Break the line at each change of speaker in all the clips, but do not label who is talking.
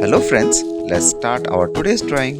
Hello friends, let's start our today's drawing.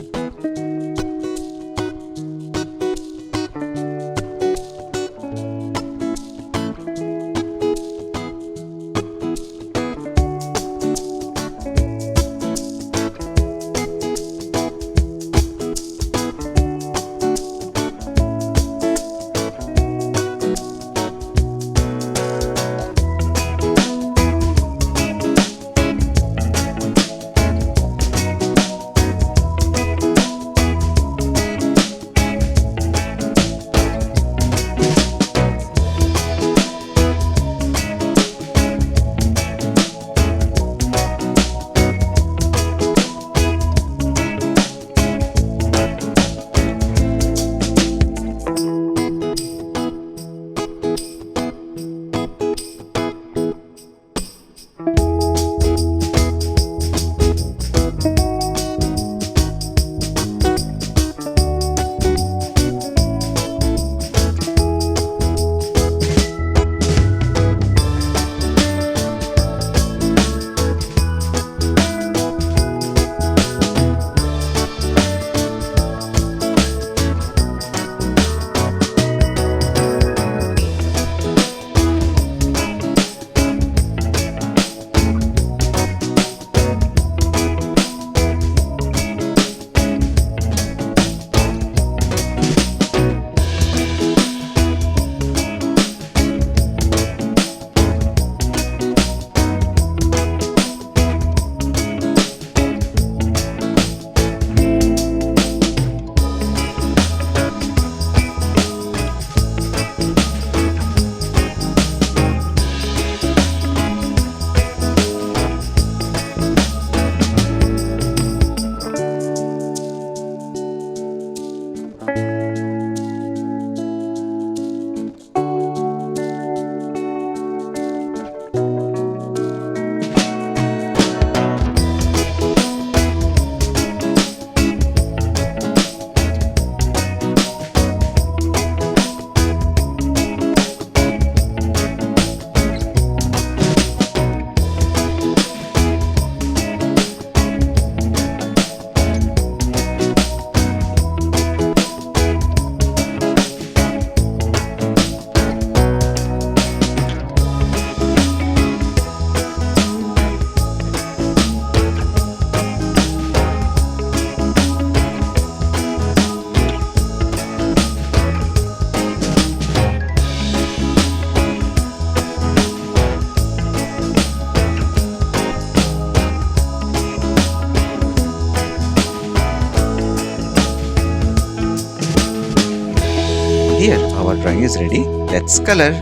Here our drawing is ready. Let's color.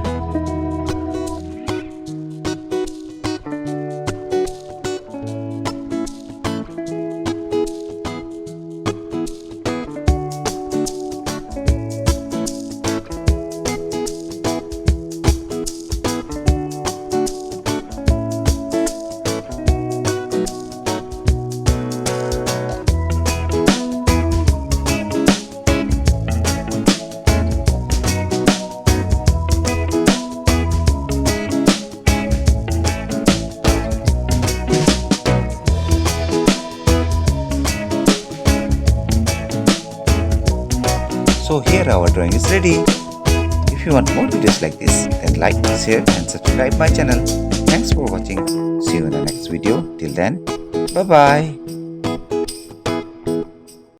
So here our drawing is ready. If you want more videos like this, then like, share and subscribe my channel. Thanks for watching. See you in the next video. Till then, bye bye.